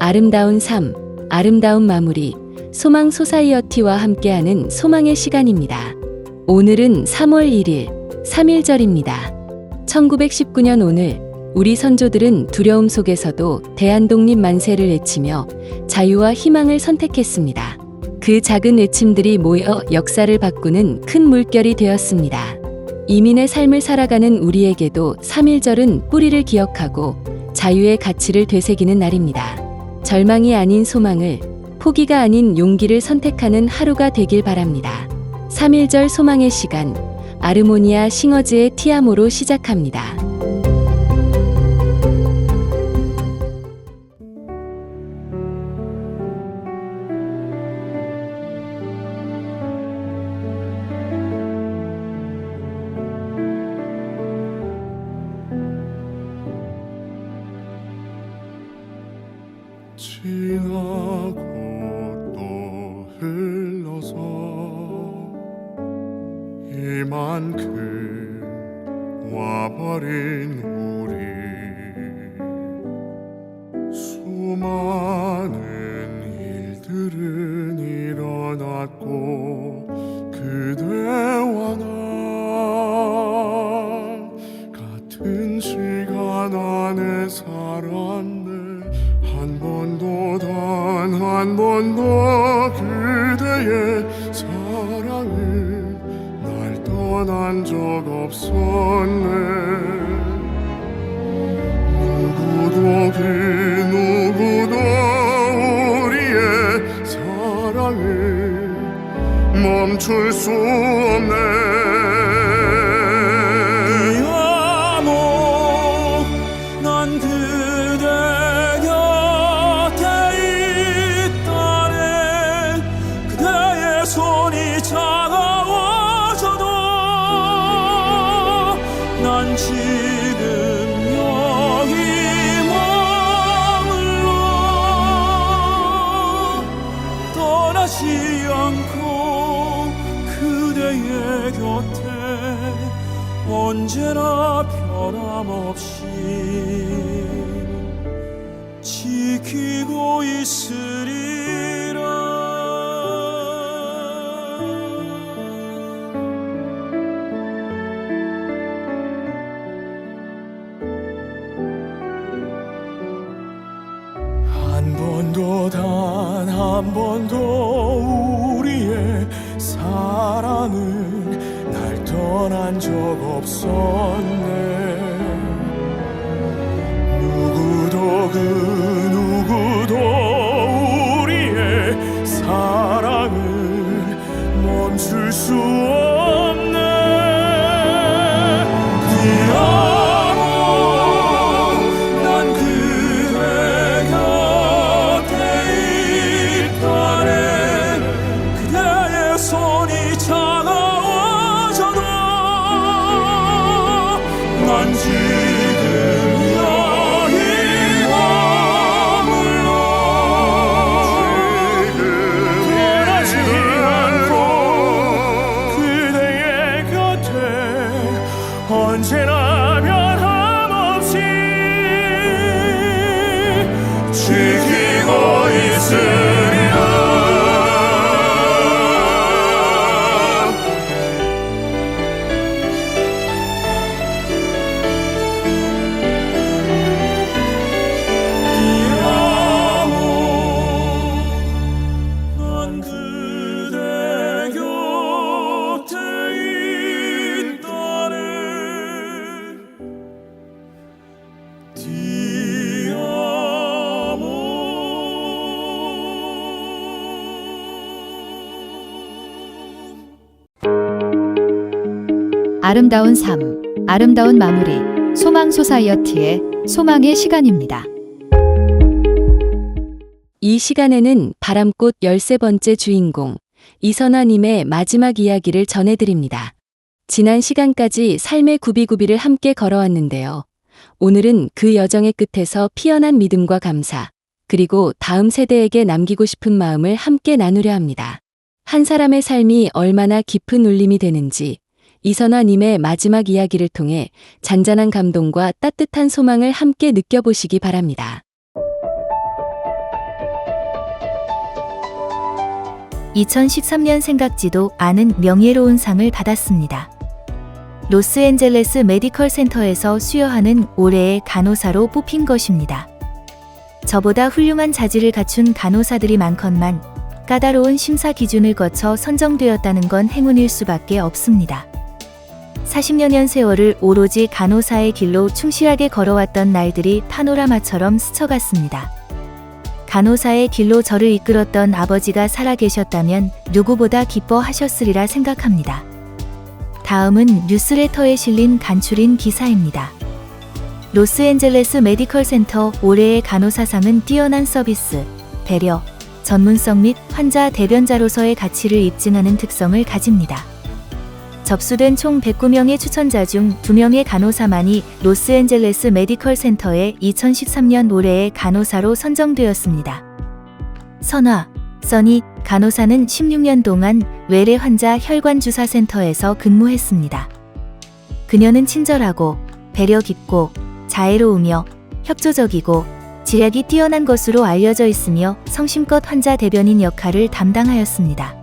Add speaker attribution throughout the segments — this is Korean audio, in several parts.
Speaker 1: 아름다운 삶, 아름다운 마무리, 소망 소사이어티와 함께하는 소망의 시간입니다. 오늘은 3월 1일, 3.1절입니다. 1919년 오늘, 우리 선조들은 두려움 속에서도 대한독립 만세를 외치며 자유와 희망을 선택했습니다. 그 작은 외침들이 모여 역사를 바꾸는 큰 물결이 되었습니다. 이민의 삶을 살아가는 우리에게도 3.1절은 뿌리를 기억하고 자유의 가치를 되새기는 날입니다. 절망이 아닌 소망을, 포기가 아닌 용기를 선택하는 하루가 되길 바랍니다. 3.1절 소망의 시간, 아르모니아 싱어즈의 티아모로 시작합니다.
Speaker 2: 지나고 또 흘러서 이만큼 와버린 우리 수많은 일들은 일어났고 그대와 나 같은 시간 안에 살았네. 단 한 번도 그대의 사랑을 날 떠난 적 없었네. 누구도 우리의 사랑을 멈출 수 없네.
Speaker 3: 난 지금 여기 머물러 떠나지 않고 그대의 곁에 언제나 변함없이 지키고 있으리라. 단 한 번도 우리의 사랑은 날 떠난 적 없었네. 누구도 우리의 사랑을 멈출 수 없네. 난 지금 여기 머물러 떠나지 않고 그대의 곁에 언제나 변함없이 지키고 있으리라.
Speaker 4: 아름다운 삶, 아름다운 마무리, 소망 소사이어티의 소망의 시간입니다.
Speaker 1: 이 시간에는 바람꽃 13번째 주인공 이선화님의 마지막 이야기를 전해드립니다. 지난 시간까지 삶의 구비구비를 함께 걸어왔는데요. 오늘은 그 여정의 끝에서 피어난 믿음과 감사, 그리고 다음 세대에게 남기고 싶은 마음을 함께 나누려 합니다. 한 사람의 삶이 얼마나 깊은 울림이 되는지 이선화님의 마지막 이야기를 통해 잔잔한 감동과 따뜻한 소망을 함께 느껴보시기 바랍니다.
Speaker 5: 2013년 생각지도 않은 명예로운 상을 받았습니다. 로스앤젤레스 메디컬 센터에서 수여하는 올해의 간호사로 뽑힌 것입니다. 저보다 훌륭한 자질을 갖춘 간호사들이 많건만 까다로운 심사 기준을 거쳐 선정되었다는 건 행운일 수밖에 없습니다. 40여 년 세월을 오로지 간호사의 길로 충실하게 걸어왔던 날들이 파노라마처럼 스쳐갔습니다. 간호사의 길로 저를 이끌었던 아버지가 살아계셨다면 누구보다 기뻐하셨으리라 생각합니다. 다음은 뉴스레터에 실린 간추린 기사입니다. 로스앤젤레스 메디컬 센터 올해의 간호사상은 뛰어난 서비스, 배려, 전문성 및 환자 대변자로서의 가치를 입증하는 특성을 가집니다. 접수된 총 109명의 추천자 중 2명의 간호사만이 로스앤젤레스 메디컬 센터의 2013년 올해의 간호사로 선정되었습니다. 써니 간호사는 16년 동안 외래 환자 혈관 주사 센터에서 근무했습니다. 그녀는 친절하고 배려 깊고 자애로우며 협조적이고 지략이 뛰어난 것으로 알려져 있으며 성심껏 환자 대변인 역할을 담당하였습니다.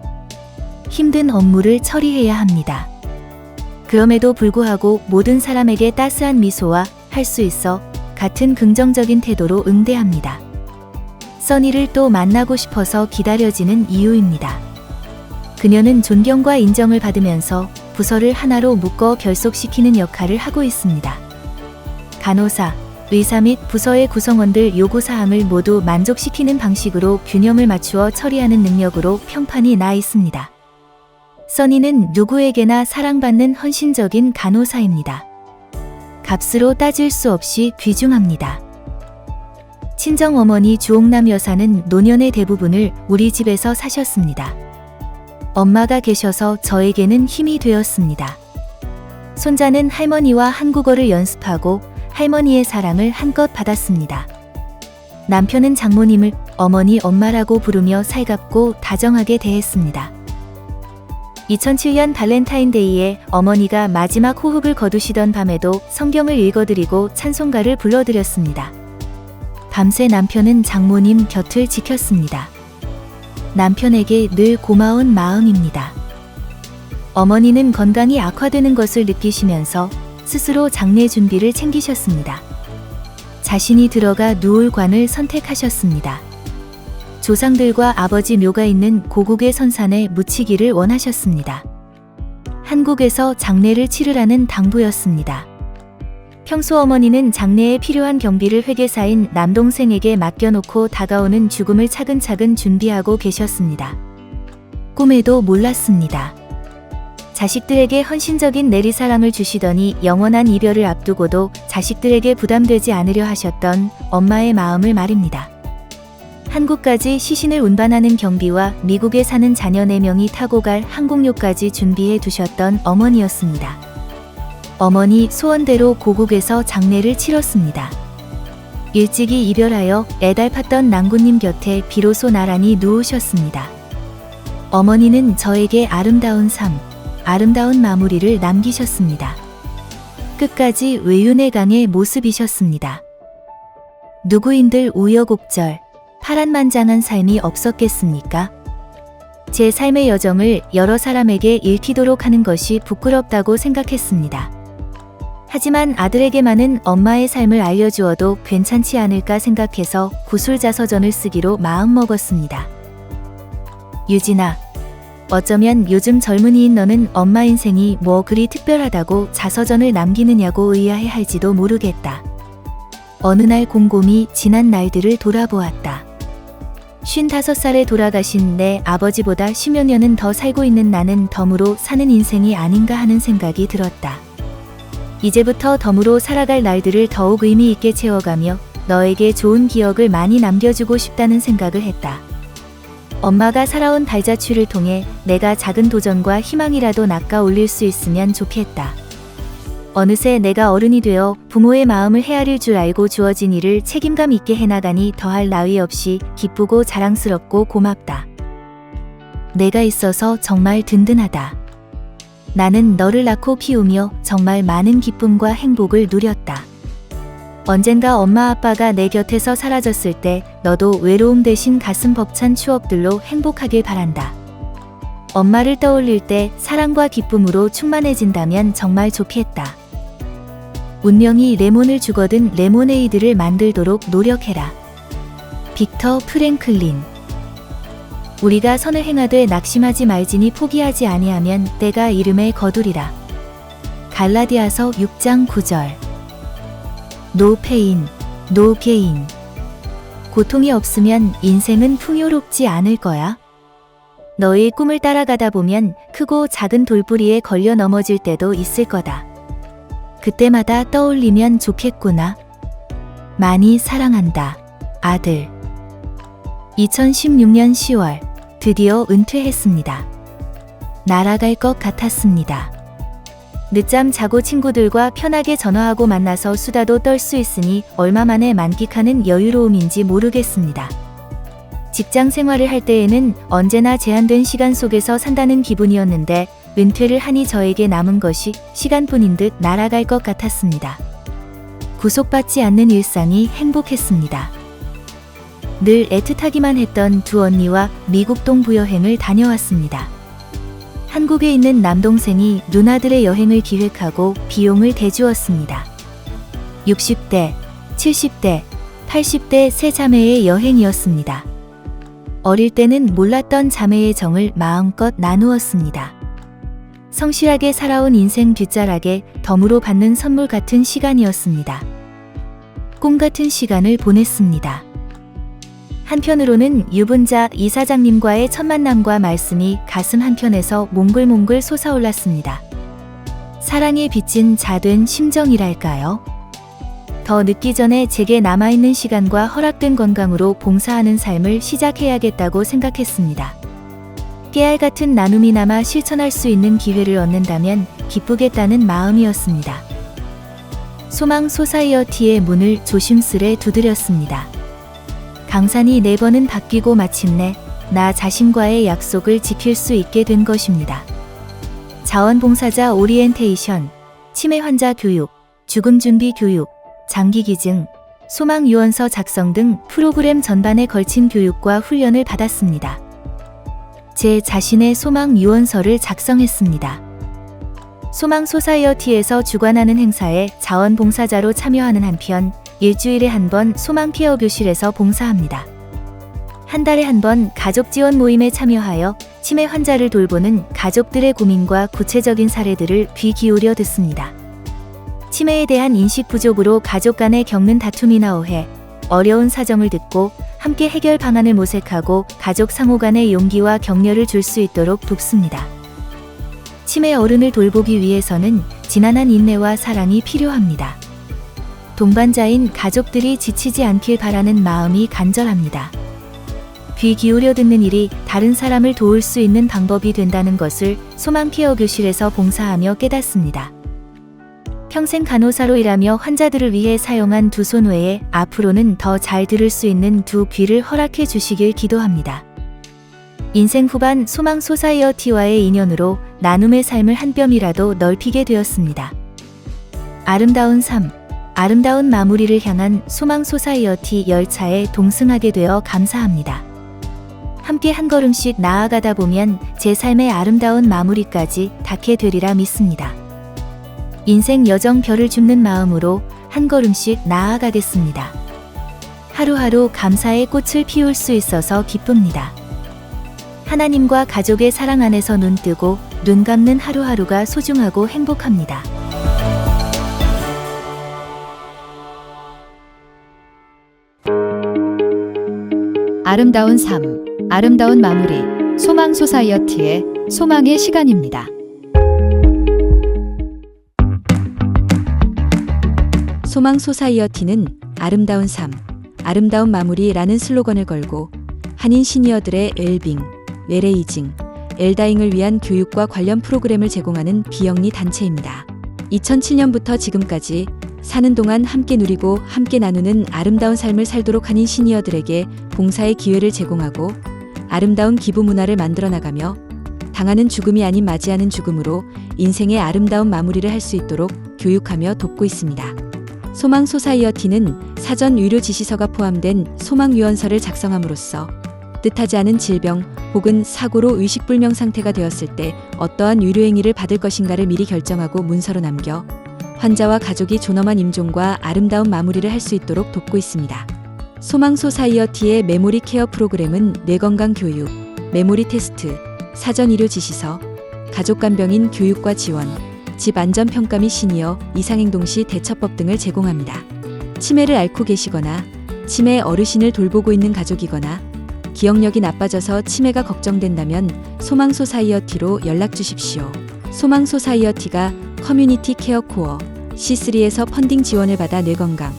Speaker 5: 힘든 업무를 처리해야 합니다. 그럼에도 불구하고 모든 사람에게 따스한 미소와 할 수 있어 같은 긍정적인 태도로 응대합니다. 써니를 또 만나고 싶어서 기다려지는 이유입니다. 그녀는 존경과 인정을 받으면서 부서를 하나로 묶어 결속시키는 역할을 하고 있습니다. 간호사, 의사 및 부서의 구성원들 요구사항을 모두 만족시키는 방식으로 균형을 맞추어 처리하는 능력으로 평판이 나 있습니다. 써니는 누구에게나 사랑받는 헌신적인 간호사입니다. 값으로 따질 수 없이 귀중합니다. 친정어머니 주옥남 여사는 노년의 대부분을 우리 집에서 사셨습니다. 엄마가 계셔서 저에게는 힘이 되었습니다. 손자는 할머니와 한국어를 연습하고 할머니의 사랑을 한껏 받았습니다. 남편은 장모님을 어머니 엄마라고 부르며 살갑고 다정하게 대했습니다. 2007년 발렌타인데이에 어머니가 마지막 호흡을 거두시던 밤에도 성경을 읽어드리고 찬송가를 불러드렸습니다. 밤새 남편은 장모님 곁을 지켰습니다. 남편에게 늘 고마운 마음입니다. 어머니는 건강이 악화되는 것을 느끼시면서 스스로 장례 준비를 챙기셨습니다. 자신이 들어가 누울 관을 선택하셨습니다. 조상들과 아버지 묘가 있는 고국의 선산에 묻히기를 원하셨습니다. 한국에서 장례를 치르라는 당부였습니다. 평소 어머니는 장례에 필요한 경비를 회계사인 남동생에게 맡겨놓고 다가오는 죽음을 차근차근 준비하고 계셨습니다. 꿈에도 몰랐습니다. 자식들에게 헌신적인 내리사랑을 주시더니 영원한 이별을 앞두고도 자식들에게 부담되지 않으려 하셨던 엄마의 마음을 말입니다. 한국까지 시신을 운반하는 경비와 미국에 사는 자녀 4명이 타고 갈 항공료까지 준비해 두셨던 어머니였습니다. 어머니 소원대로 고국에서 장례를 치렀습니다. 일찍이 이별하여 애달팠던 낭군님 곁에 비로소 나란히 누우셨습니다. 어머니는 저에게 아름다운 삶, 아름다운 마무리를 남기셨습니다. 끝까지 외윤의 강의 모습이셨습니다. 누구인들 우여곡절, 파란만장한 삶이 없었겠습니까? 제 삶의 여정을 여러 사람에게 읽히도록 하는 것이 부끄럽다고 생각했습니다. 하지만 아들에게만은 엄마의 삶을 알려주어도 괜찮지 않을까 생각해서 구술자서전을 쓰기로 마음먹었습니다. 유진아, 어쩌면 요즘 젊은이인 너는 엄마 인생이 뭐 그리 특별하다고 자서전을 남기느냐고 의아해할지도 모르겠다. 어느 날 곰곰이 지난 날들을 돌아보았다. 55살에 돌아가신 내 아버지보다 10여 년은 더 살고 있는 나는 덤으로 사는 인생이 아닌가 하는 생각이 들었다. 이제부터 덤으로 살아갈 날들을 더욱 의미 있게 채워가며 너에게 좋은 기억을 많이 남겨주고 싶다는 생각을 했다. 엄마가 살아온 발자취를 통해 내가 작은 도전과 희망이라도 낚아 올릴 수 있으면 좋겠다. 어느새 내가 어른이 되어 부모의 마음을 헤아릴 줄 알고 주어진 일을 책임감 있게 해나가니 더할 나위 없이 기쁘고 자랑스럽고 고맙다. 내가 있어서 정말 든든하다. 나는 너를 낳고 키우며 정말 많은 기쁨과 행복을 누렸다. 언젠가 엄마 아빠가 내 곁에서 사라졌을 때 너도 외로움 대신 가슴 벅찬 추억들로 행복하길 바란다. 엄마를 떠올릴 때 사랑과 기쁨으로 충만해진다면 정말 좋겠다. 운명이 레몬을 주거든 레모네이드를 만들도록 노력해라. 빅터 프랭클린. 우리가 선을 행하되 낙심하지 말지니 포기하지 아니하면 때가 이름에 거두리라. 갈라디아서 6장 9절. No pain, no gain. 고통이 없으면 인생은 풍요롭지 않을 거야. 너의 꿈을 따라가다 보면 크고 작은 돌부리에 걸려 넘어질 때도 있을 거다. 그때마다 떠올리면 좋겠구나. 많이 사랑한다. 아들. 2016년 10월 드디어 은퇴했습니다. 날아갈 것 같았습니다. 늦잠 자고 친구들과 편하게 전화하고 만나서 수다도 떨 수 있으니 얼마 만에 만끽하는 여유로움인지 모르겠습니다. 직장 생활을 할 때에는 언제나 제한된 시간 속에서 산다는 기분이었는데 은퇴를 하니 저에게 남은 것이 시간뿐인 듯 날아갈 것 같았습니다. 구속받지 않는 일상이 행복했습니다. 늘 애틋하기만 했던 두 언니와 미국 동부여행을 다녀왔습니다. 한국에 있는 남동생이 누나들의 여행을 기획하고 비용을 대주었습니다. 60대, 70대, 80대 세 자매의 여행이었습니다. 어릴 때는 몰랐던 자매의 정을 마음껏 나누었습니다. 성실하게 살아온 인생 뒷자락에 덤으로 받는 선물 같은 시간이었습니다. 꿈 같은 시간을 보냈습니다. 한편으로는 유분자 이사장님과의 첫 만남과 말씀이 가슴 한편에서 몽글몽글 솟아올랐습니다. 사랑에 빚진 자된 심정이랄까요? 더 늦기 전에 제게 남아있는 시간과 허락된 건강으로 봉사하는 삶을 시작해야겠다고 생각했습니다. 깨알 같은 나눔이나마 실천할 수 있는 기회를 얻는다면 기쁘겠다는 마음이었습니다. 소망 소사이어티의 문을 조심스레 두드렸습니다. 강산이 4번은 바뀌고 마침내 나 자신과의 약속을 지킬 수 있게 된 것입니다. 자원봉사자 오리엔테이션, 치매 환자 교육, 죽음 준비 교육, 장기기증, 소망유언서 작성 등 프로그램 전반에 걸친 교육과 훈련을 받았습니다. 제 자신의 소망유언서를 작성했습니다. 소망소사이어티에서 주관하는 행사에 자원봉사자로 참여하는 한편 일주일에 한 번 소망케어 교실에서 봉사합니다. 한 달에 한 번 가족 지원 모임에 참여하여 치매 환자를 돌보는 가족들의 고민과 구체적인 사례들을 귀 기울여 듣습니다. 치매에 대한 인식 부족으로 가족 간에 겪는 다툼이나 오해, 어려운 사정을 듣고 함께 해결 방안을 모색하고 가족 상호 간의 용기와 격려를 줄 수 있도록 돕습니다. 치매 어른을 돌보기 위해서는 지난한 인내와 사랑이 필요합니다. 동반자인 가족들이 지치지 않길 바라는 마음이 간절합니다. 귀 기울여 듣는 일이 다른 사람을 도울 수 있는 방법이 된다는 것을 소망케어 교실에서 봉사하며 깨닫습니다. 평생 간호사로 일하며 환자들을 위해 사용한 두 손 외에 앞으로는 더 잘 들을 수 있는 두 귀를 허락해 주시길 기도합니다. 인생 후반 소망 소사이어티와의 인연으로 나눔의 삶을 한 뼘이라도 넓히게 되었습니다. 아름다운 삶, 아름다운 마무리를 향한 소망 소사이어티 열차에 동승하게 되어 감사합니다. 함께 한 걸음씩 나아가다 보면 제 삶의 아름다운 마무리까지 닿게 되리라 믿습니다. 인생 여정 별을 줍는 마음으로 한 걸음씩 나아가겠습니다. 하루하루 감사의 꽃을 피울 수 있어서 기쁩니다. 하나님과 가족의 사랑 안에서 눈 뜨고 눈 감는 하루하루가 소중하고 행복합니다.
Speaker 4: 아름다운 삶, 아름다운 마무리, 소망 소사이어티의 소망의 시간입니다.
Speaker 1: 소망 소사이어티는 아름다운 삶, 아름다운 마무리라는 슬로건을 걸고 한인 시니어들의 웰빙, 웰에이징, 엘다잉을 위한 교육과 관련 프로그램을 제공하는 비영리 단체입니다. 2007년부터 지금까지 사는 동안 함께 누리고 함께 나누는 아름다운 삶을 살도록 한인 시니어들에게 봉사의 기회를 제공하고 아름다운 기부 문화를 만들어 나가며 당하는 죽음이 아닌 맞이하는 죽음으로 인생의 아름다운 마무리를 할 수 있도록 교육하며 돕고 있습니다. 소망 소사이어티는 사전 유료 지시서가 포함된 소망 유언서를 작성함으로써 뜻하지 않은 질병 혹은 사고로 의식불명 상태가 되었을 때 어떠한 의료행위를 받을 것인가를 미리 결정하고 문서로 남겨 환자와 가족이 존엄한 임종과 아름다운 마무리를 할 수 있도록 돕고 있습니다. 소망 소사이어티의 메모리 케어 프로그램은 뇌건강 교육, 메모리 테스트, 사전 의료 지시서, 가족 간병인 교육과 지원, 집 안전 평가 및 시니어 이상행동 시 대처법 등을 제공합니다. 치매를 앓고 계시거나 치매 어르신을 돌보고 있는 가족이거나 기억력이 나빠져서 치매가 걱정된다면 소망 소사이어티로 연락 주십시오. 소망 소사이어티가 커뮤니티 케어 코어 C3에서 펀딩 지원을 받아 뇌건강,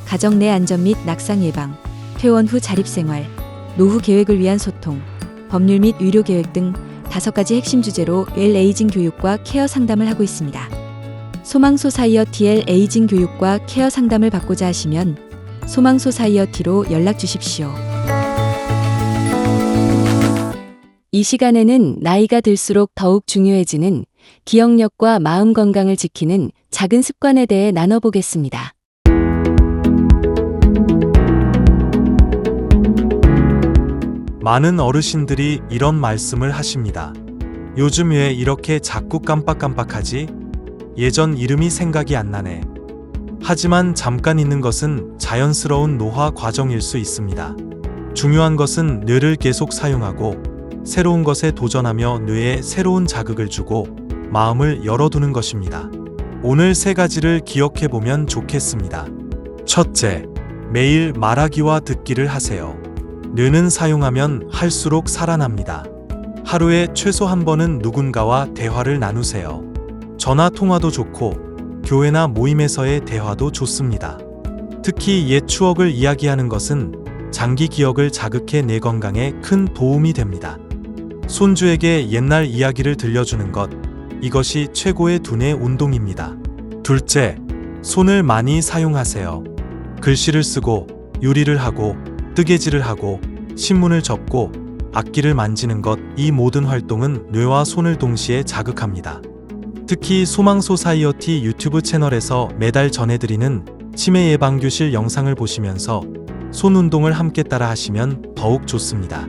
Speaker 1: 가정 내 안전 및 낙상 예방, 퇴원 후 자립생활, 노후 계획을 위한 소통, 법률 및 의료 계획 등 5가지 핵심 주제로 에이징 교육과 케어 상담을 하고 있습니다. 소망 소사이어티의 에이징 교육과 케어 상담을 받고자 하시면 소망 소사이어티로 연락 주십시오. 이 시간에는 나이가 들수록 더욱 중요해지는 기억력과 마음 건강을 지키는 작은 습관에 대해 나눠보겠습니다.
Speaker 3: 많은 어르신들이 이런 말씀을 하십니다. 요즘 왜 이렇게 자꾸 깜빡깜빡하지? 예전 이름이 생각이 안 나네. 하지만 잠깐 있는 것은 자연스러운 노화 과정일 수 있습니다. 중요한 것은 뇌를 계속 사용하고 새로운 것에 도전하며 뇌에 새로운 자극을 주고 마음을 열어두는 것입니다. 오늘 3가지를 기억해 보면 좋겠습니다. 첫째, 매일 말하기와 듣기를 하세요. 뇌는 사용하면 할수록 살아납니다. 하루에 최소 한 번은 누군가와 대화를 나누세요. 전화 통화도 좋고 교회나 모임에서의 대화도 좋습니다. 특히 옛 추억을 이야기하는 것은 장기 기억을 자극해 뇌 건강에 큰 도움이 됩니다. 손주에게 옛날 이야기를 들려주는 것, 이것이 최고의 두뇌 운동입니다. 둘째, 손을 많이 사용하세요. 글씨를 쓰고, 요리를 하고, 뜨개질을 하고, 신문을 접고, 악기를 만지는 것, 이 모든 활동은 뇌와 손을 동시에 자극합니다. 특히 소망 소사이어티 유튜브 채널에서 매달 전해드리는 치매 예방 교실 영상을 보시면서 손 운동을 함께 따라 하시면 더욱 좋습니다.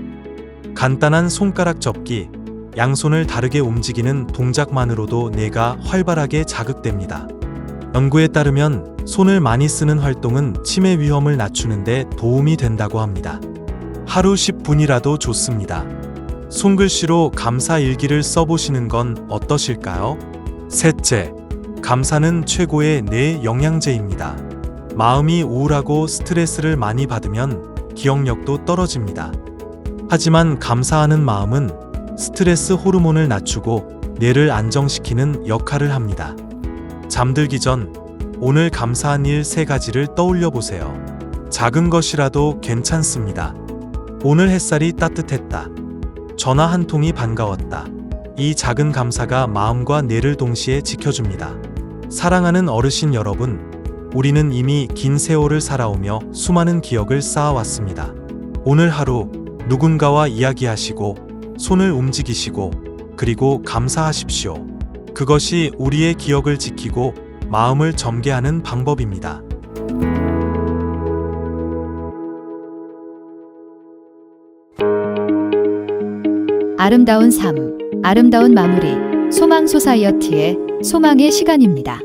Speaker 3: 간단한 손가락 접기, 양손을 다르게 움직이는 동작만으로도 뇌가 활발하게 자극됩니다. 연구에 따르면 손을 많이 쓰는 활동은 치매 위험을 낮추는 데 도움이 된다고 합니다. 하루 10분이라도 좋습니다. 손글씨로 감사 일기를 써보시는 건 어떠실까요? 셋째, 감사는 최고의 뇌 영양제입니다. 마음이 우울하고 스트레스를 많이 받으면 기억력도 떨어집니다. 하지만 감사하는 마음은 스트레스 호르몬을 낮추고 뇌를 안정시키는 역할을 합니다. 잠들기 전 오늘 감사한 일 3가지를 떠올려 보세요. 작은 것이라도 괜찮습니다. 오늘 햇살이 따뜻했다. 전화 한 통이 반가웠다. 이 작은 감사가 마음과 뇌를 동시에 지켜줍니다. 사랑하는 어르신 여러분, 우리는 이미 긴 세월을 살아오며 수많은 기억을 쌓아왔습니다. 오늘 하루 누군가와 이야기하시고 손을 움직이시고 그리고 감사하십시오. 그것이 우리의 기억을 지키고 마음을 점개하는 방법입니다.
Speaker 4: 아름다운 삶, 아름다운 마무리, 소망 소사이어티의 소망의 시간입니다.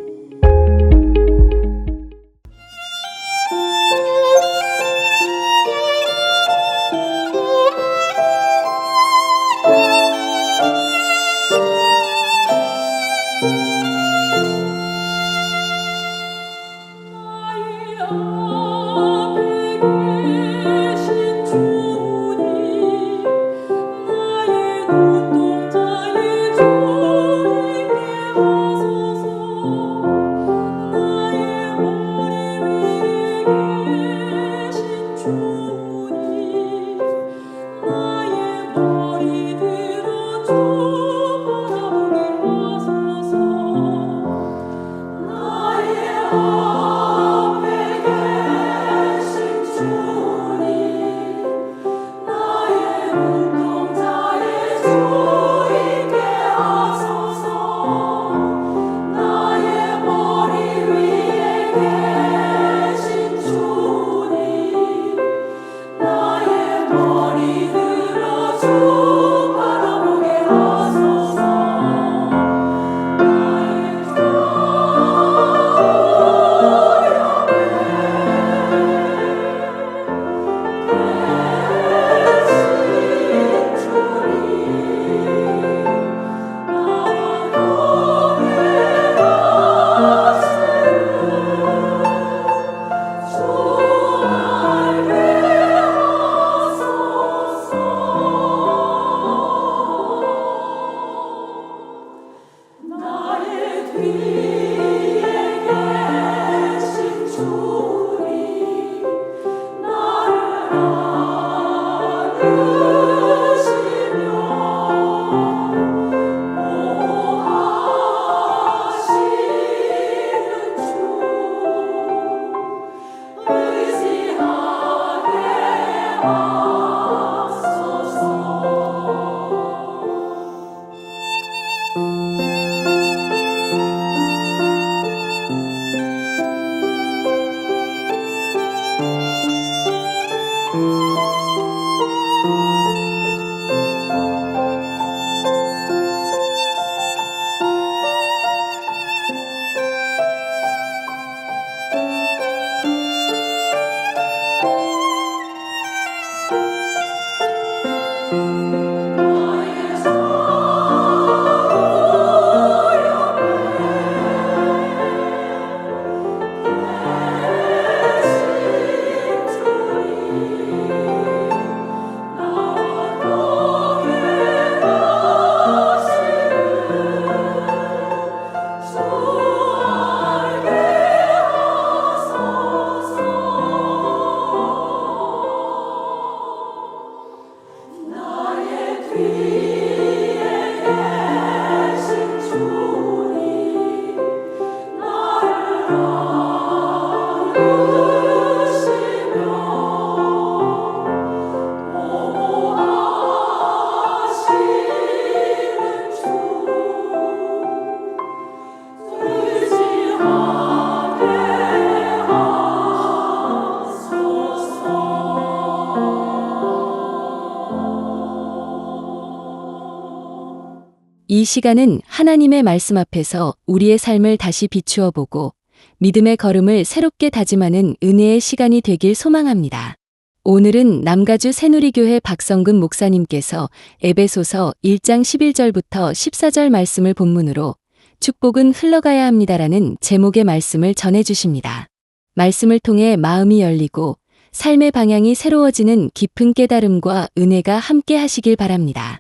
Speaker 1: 이 시간은 하나님의 말씀 앞에서 우리의 삶을 다시 비추어 보고 믿음의 걸음을 새롭게 다짐하는 은혜의 시간이 되길 소망합니다. 오늘은 남가주 새누리교회 박성근 목사님께서 에베소서 1장 11절부터 14절 말씀을 본문으로 축복은 흘러가야 합니다라는 제목의 말씀을 전해주십니다. 말씀을 통해 마음이 열리고 삶의 방향이 새로워지는 깊은 깨달음과 은혜가 함께 하시길 바랍니다.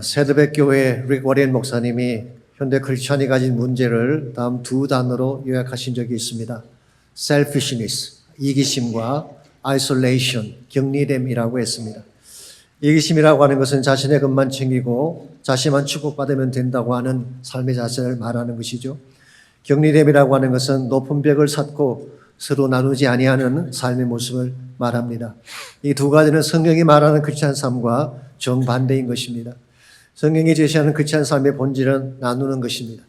Speaker 6: 세드백교회 릭 워렌 목사님이 현대 크리스천이 가진 문제를 다음 두 단어로 요약하신 적이 있습니다. selfishness, 이기심과 isolation, 격리됨이라고 했습니다. 이기심이라고 하는 것은 자신의 것만 챙기고 자신만 축복받으면 된다고 하는 삶의 자세를 말하는 것이죠. 격리됨이라고 하는 것은 높은 벽을 쌓고 서로 나누지 아니하는 삶의 모습을 말합니다. 이 두 가지는 성경이 말하는 크리스천 삶과 정반대인 것입니다. 성경이 제시하는 크리스천 삶의 본질은 나누는 것입니다.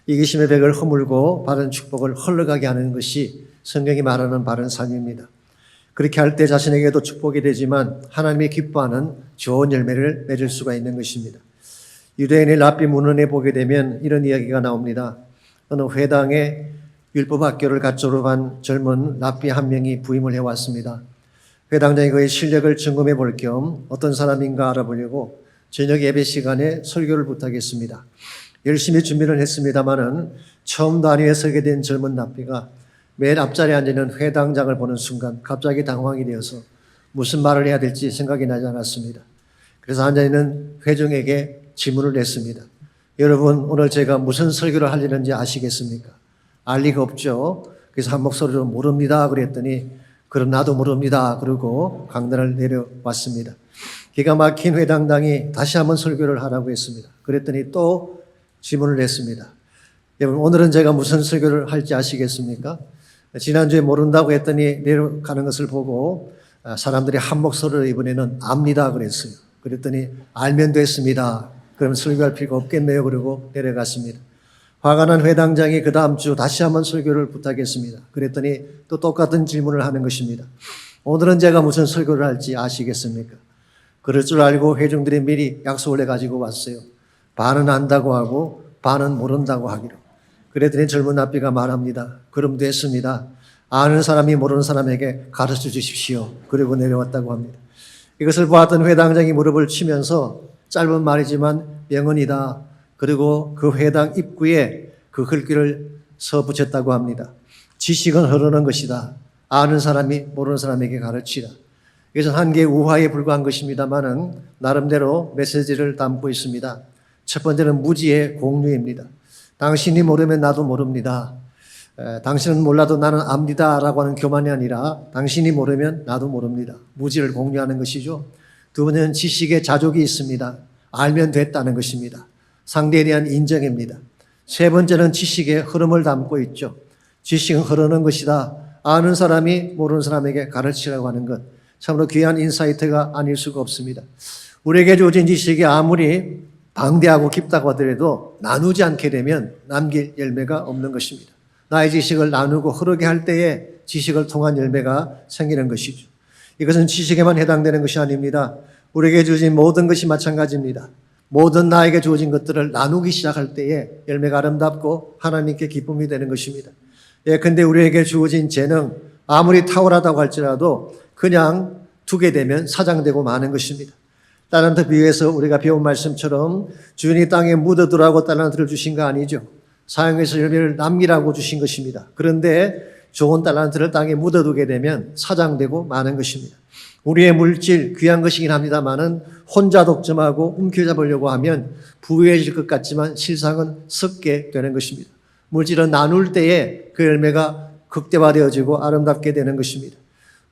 Speaker 6: 이기심의 벽을 허물고 바른 축복을 흘러가게 하는 것이 성경이 말하는 바른 삶입니다. 그렇게 할 때 자신에게도 축복이 되지만 하나님이 기뻐하는 좋은 열매를 맺을 수가 있는 것입니다. 유대인의 랍비 문헌에 보게 되면 이런 이야기가 나옵니다. 어느 회당에 율법학교를 갓 졸업한 젊은 랍비 한 명이 부임을 해왔습니다. 회당장이 그의 실력을 점검해 볼 겸 어떤 사람인가 알아보려고 저녁 예배 시간에 설교를 부탁했습니다. 열심히 준비를 했습니다마는 처음 단위에 서게 된 젊은 랍비가 맨 앞자리에 앉아있는 회당장을 보는 순간 갑자기 당황이 되어서 무슨 말을 해야 될지 생각이 나지 않았습니다. 그래서 앉아있는 회중에게 질문을 냈습니다. 여러분, 오늘 제가 무슨 설교를 하려는지 아시겠습니까? 알 리가 없죠. 그래서 한 목소리로 모릅니다 그랬더니 그럼 나도 모릅니다 그러고 강단을 내려왔습니다. 기가 막힌 회당장이 다시 한번 설교를 하라고 했습니다. 그랬더니 또 질문을 했습니다. 여러분, 오늘은 제가 무슨 설교를 할지 아시겠습니까? 지난주에 모른다고 했더니 내려가는 것을 보고 사람들이 한 목소리로 이번에는 압니다 그랬어요. 그랬더니 알면 됐습니다. 그럼 설교할 필요가 없겠네요 그러고 내려갔습니다. 화가 난 회당장이 그 다음 주 다시 한번 설교를 부탁했습니다. 그랬더니 또 똑같은 질문을 하는 것입니다. 오늘은 제가 무슨 설교를 할지 아시겠습니까? 그럴 줄 알고 회중들이 미리 약속을 해가지고 왔어요. 반은 안다고 하고 반은 모른다고 하기로. 그랬더니 젊은 랍비가 말합니다. 그럼 됐습니다. 아는 사람이 모르는 사람에게 가르쳐 주십시오. 그리고 내려왔다고 합니다. 이것을 보았던 회당장이 무릎을 치면서 짧은 말이지만 명언이다. 그리고 그 회당 입구에 그 글귀를 써붙였다고 합니다. 지식은 흐르는 것이다. 아는 사람이 모르는 사람에게 가르치라. 이것은 한 개의 우화에 불과한 것입니다만은 나름대로 메시지를 담고 있습니다. 첫 번째는 무지의 공유입니다. 당신이 모르면 나도 모릅니다. 당신은 몰라도 나는 압니다 라고 하는 교만이 아니라 당신이 모르면 나도 모릅니다. 무지를 공유하는 것이죠. 두 번째는 지식의 자족이 있습니다. 알면 됐다는 것입니다. 상대에 대한 인정입니다. 세 번째는 지식의 흐름을 담고 있죠. 지식은 흐르는 것이다. 아는 사람이 모르는 사람에게 가르치라고 하는 것. 참으로 귀한 인사이트가 아닐 수가 없습니다. 우리에게 주어진 지식이 아무리 방대하고 깊다고 하더라도 나누지 않게 되면 남길 열매가 없는 것입니다. 나의 지식을 나누고 흐르게 할 때에 지식을 통한 열매가 생기는 것이죠. 이것은 지식에만 해당되는 것이 아닙니다. 우리에게 주어진 모든 것이 마찬가지입니다. 모든 나에게 주어진 것들을 나누기 시작할 때에 열매가 아름답고 하나님께 기쁨이 되는 것입니다. 근데 우리에게 주어진 재능 아무리 탁월하다고 할지라도 그냥 두게 되면 사장되고 마는 것입니다. 달란트 비유에서 우리가 배운 말씀처럼 주인이 땅에 묻어두라고 달란트를 주신 거 아니죠. 사용해서 열매를 남기라고 주신 것입니다. 그런데 좋은 달란트를 땅에 묻어두게 되면 사장되고 마는 것입니다. 우리의 물질 귀한 것이긴 합니다만은 혼자 독점하고 움켜잡으려고 하면 부유해질 것 같지만 실상은 썩게 되는 것입니다. 물질은 나눌 때에 그 열매가 극대화되어지고 아름답게 되는 것입니다.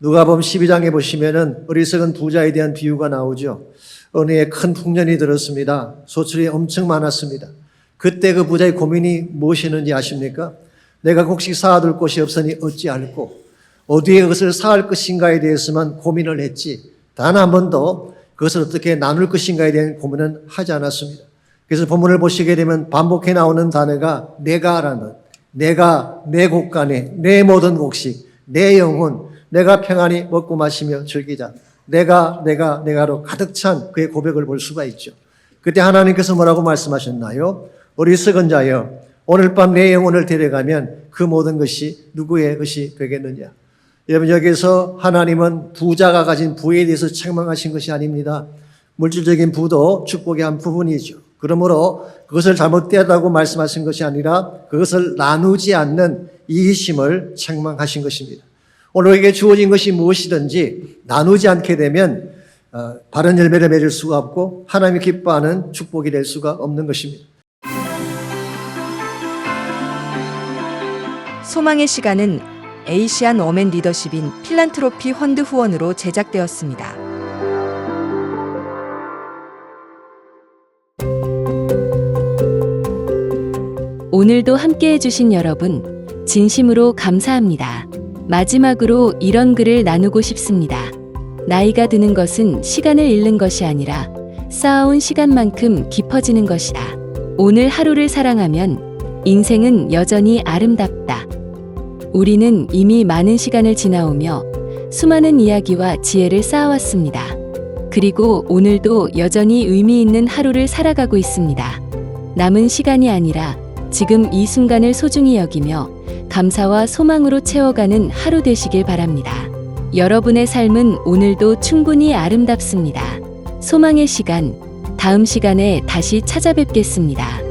Speaker 6: 누가복음 12장에 보시면은 어리석은 부자에 대한 비유가 나오죠. 어느 해 큰 풍년이 들었습니다. 소출이 엄청 많았습니다. 그때 그 부자의 고민이 무엇이었는지 아십니까? 내가 곡식 쌓아둘 곳이 없으니 어찌할꼬 어디에 그것을 쌓을 것인가에 대해서만 고민을 했지 단 한 번도 그것을 어떻게 나눌 것인가에 대한 고민은 하지 않았습니다. 그래서 본문을 보시게 되면 반복해 나오는 단어가 내가라는 내가 내 곳간에 내 모든 곡식 내 영혼 내가 평안히 먹고 마시며 즐기자 내가로 가득 찬 그의 고백을 볼 수가 있죠. 그때 하나님께서 뭐라고 말씀하셨나요? 어리석은 자여 오늘 밤 내 영혼을 데려가면 그 모든 것이 누구의 것이 되겠느냐. 여러분 여기서 하나님은 부자가 가진 부에 대해서 책망하신 것이 아닙니다. 물질적인 부도 축복의 한 부분이죠. 그러므로 그것을 잘못되었다고 말씀하신 것이 아니라 그것을 나누지 않는 이기심을 책망하신 것입니다. 오늘 우리에게 주어진 것이 무엇이든지 나누지 않게 되면 바른 열매를 맺을 수가 없고 하나님이 기뻐하는 축복이 될 수가 없는 것입니다.
Speaker 7: 소망의 시간은 에이시안 워맨 리더십인 필란트로피 펀드 후원으로 제작되었습니다.
Speaker 1: 오늘도 함께 해주신 여러분, 진심으로 감사합니다. 마지막으로 이런 글을 나누고 싶습니다. 나이가 드는 것은 시간을 잃는 것이 아니라 쌓아온 시간만큼 깊어지는 것이다. 오늘 하루를 사랑하면 인생은 여전히 아름답다. 우리는 이미 많은 시간을 지나오며 수많은 이야기와 지혜를 쌓아왔습니다. 그리고 오늘도 여전히 의미 있는 하루를 살아가고 있습니다. 남은 시간이 아니라 지금 이 순간을 소중히 여기며 감사와 소망으로 채워가는 하루 되시길 바랍니다. 여러분의 삶은 오늘도 충분히 아름답습니다. 소망의 시간, 다음 시간에 다시 찾아뵙겠습니다.